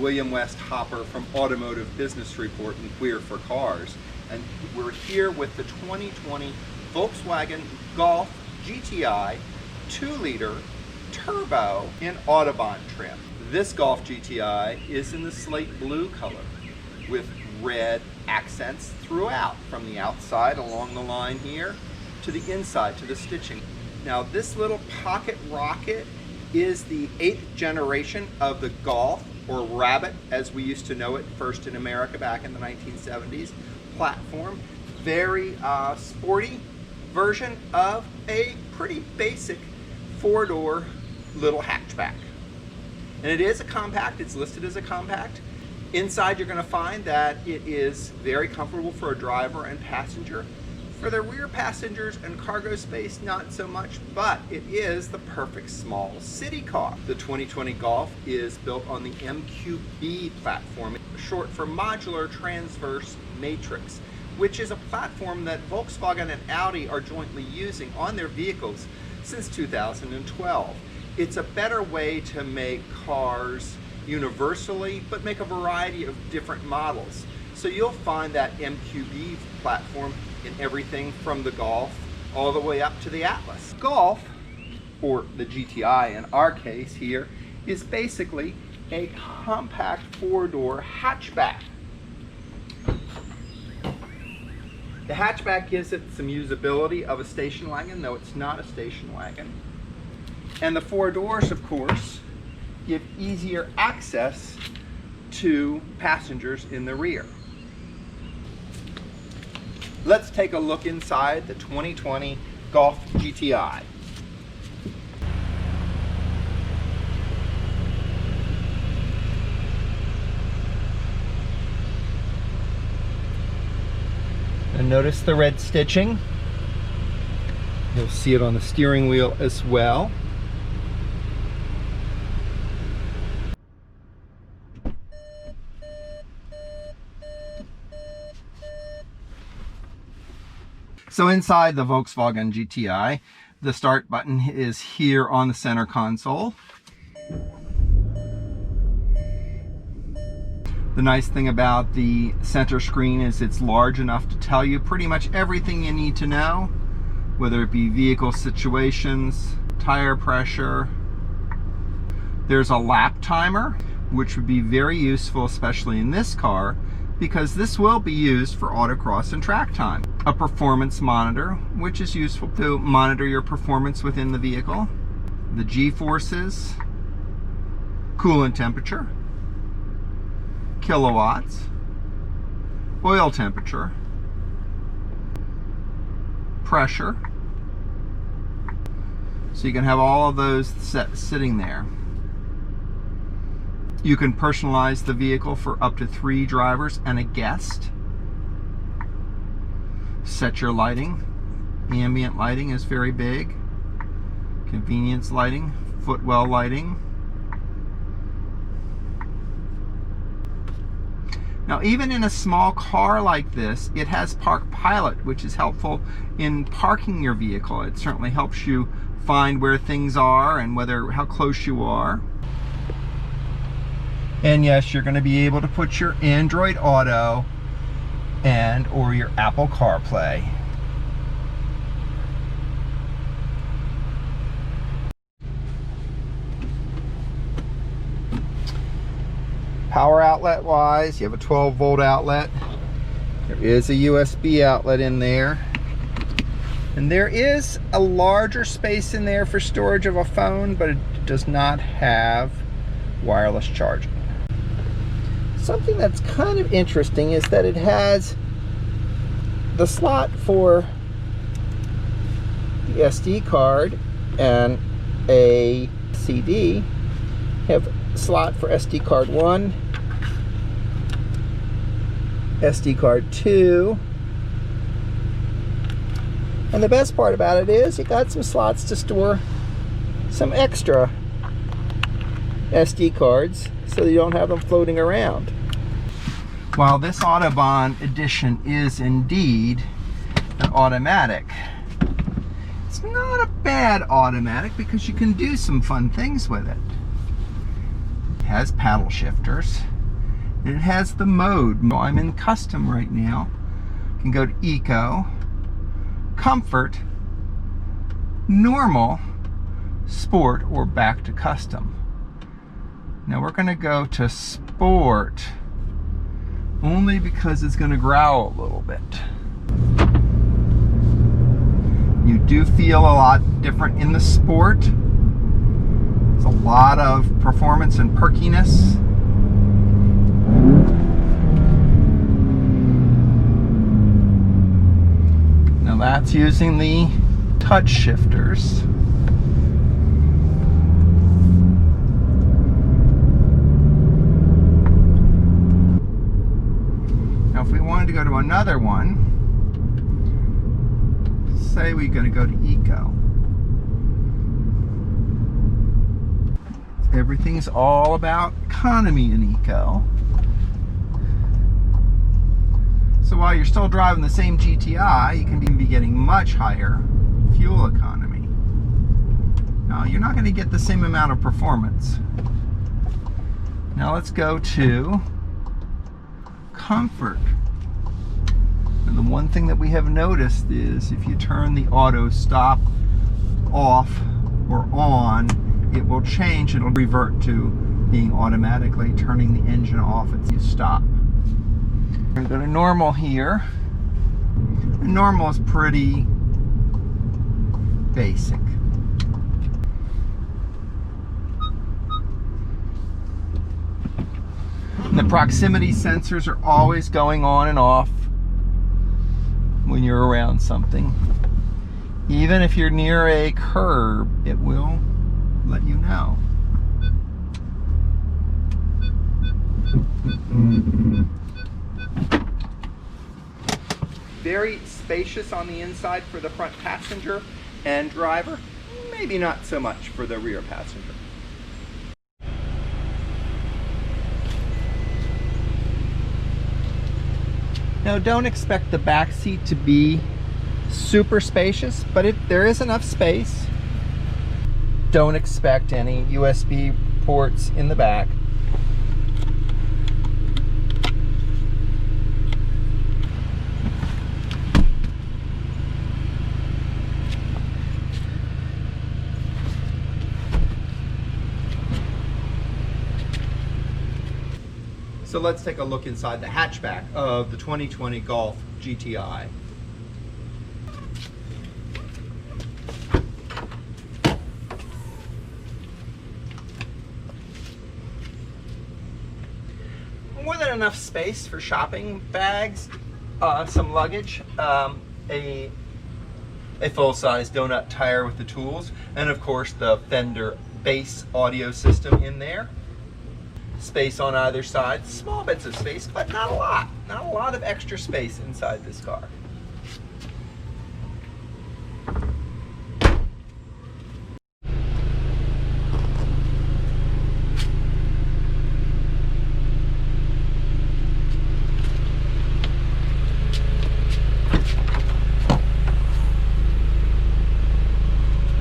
William West Hopper from Automotive Business Report and Queer4Cars, and we're here with the 2020 Volkswagen Golf GTI 2-liter turbo in Autobahn trim. This Golf GTI is in the slate blue color with red accents throughout, from the outside along the line here to the inside to the stitching. Now this little pocket rocket is the 8th generation of the Golf, or Rabbit as we used to know it first in America back in the 1970s, platform. Very sporty version of a pretty basic 4-door little hatchback. And it is a compact, it's listed as a compact. Inside you're going to find that it is very comfortable for a driver and passenger. For the rear passengers and cargo space, not so much, but it is the perfect small city car. The 2020 Golf is built on the MQB platform, short for Modular Transverse Matrix, which is a platform that Volkswagen and Audi are jointly using on their vehicles since 2012. It's a better way to make cars universally, but make a variety of different models. So you'll find that MQB platform in everything from the Golf all the way up to the Atlas. Golf, or the GTI in our case here, is basically a compact 4-door hatchback. The hatchback gives it some usability of a station wagon, though it's not a station wagon. And the 4 doors, of course, give easier access to passengers in the rear. Let's take a look inside the 2020 Golf GTI. And notice the red stitching. You'll see it on the steering wheel as well. So inside the Volkswagen GTI, the start button is here on the center console. The nice thing about the center screen is it's large enough to tell you pretty much everything you need to know, whether it be vehicle situations, tire pressure. There's a lap timer, which would be very useful, especially in this car, because this will be used for autocross and track time. A performance monitor, which is useful to monitor your performance within the vehicle. The G-forces, coolant temperature, kilowatts, oil temperature, pressure. So you can have all of those sitting there. You can personalize the vehicle for up to 3 drivers and a guest. Set your lighting. Ambient lighting is very big. Convenience lighting, footwell lighting. Now, even in a small car like this, it has Park Pilot, which is helpful in parking your vehicle. It certainly helps you find where things are and how close you are. And yes, you're going to be able to put your Android Auto or your Apple CarPlay. Power outlet wise, you have a 12-volt outlet. There is a USB outlet in there. And there is a larger space in there for storage of a phone, but it does not have wireless charging. Something that's kind of interesting is that it has the slot for the SD card and a CD. You have a slot for SD card 1, SD card 2, and the best part about it is you got some slots to store some extra SD cards so that you don't have them floating around. While this Autobahn edition is indeed an automatic, it's not a bad automatic because you can do some fun things with it. It has paddle shifters. And it has the mode. I'm in custom right now. You can go to eco, comfort, normal, sport, or back to custom. Now we're going to go to sport only because it's going to growl a little bit. You do feel a lot different in the sport. There's a lot of performance and perkiness. Now that's using the touch shifters. Now if we wanted to go to another one, say we're going to go to eco. Everything's all about economy in eco. So while you're still driving the same GTI, you can be getting much higher fuel economy. Now you're not going to get the same amount of performance. Now let's go to comfort. And the one thing that we have noticed is if you turn the auto stop off or on, it will change. It'll revert to being automatically turning the engine off as you stop. We're going to go to normal here. And normal is pretty basic. And the proximity sensors are always going on and off when you're around something. Even if you're near a curb, it will let you know. Very spacious on the inside for the front passenger and driver. Maybe not so much for the rear passenger. Now don't expect the back seat to be super spacious, but there is enough space. Don't expect any USB ports in the back. So let's take a look inside the hatchback of the 2020 Golf GTI. More than enough space for shopping bags, some luggage, a full-size donut tire with the tools, and of course the Fender bass audio system in there. Space on either side, small bits of space, but not a lot. Not a lot of extra space inside this car.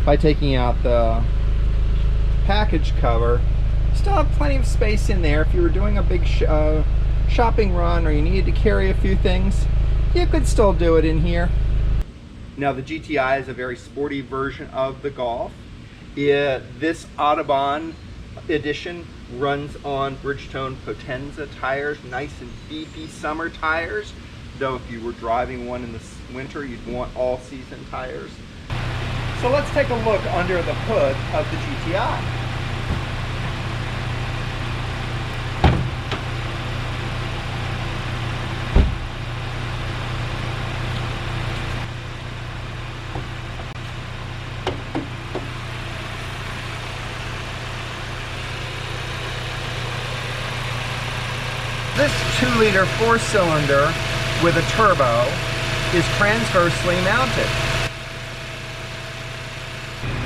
By taking out the package cover, still have plenty of space in there. If you were doing a big shopping run or you needed to carry a few things, you could still do it in here. Now the GTI is a very sporty version of the Golf. This Autobahn edition runs on Bridgestone Potenza tires, nice and beefy summer tires. Though if you were driving one in the winter, you'd want all season tires. So let's take a look under the hood of the GTI. This 2-liter 4-cylinder with a turbo is transversely mounted.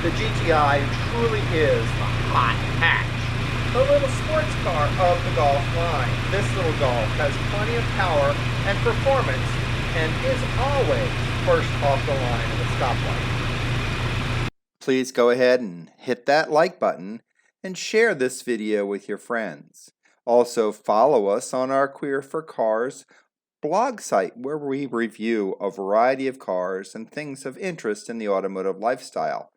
The GTI truly is the hot hatch, the little sports car of the Golf line. This little Golf has plenty of power and performance and is always first off the line of a stoplight. Please go ahead and hit that like button and share this video with your friends. Also, follow us on our Queer4Cars blog site where we review a variety of cars and things of interest in the automotive lifestyle.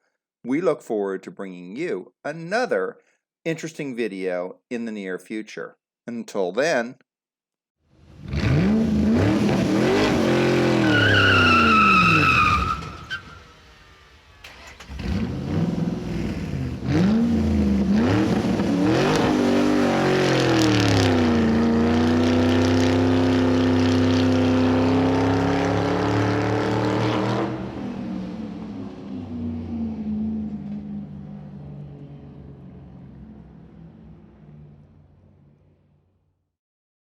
We look forward to bringing you another interesting video in the near future. Until then,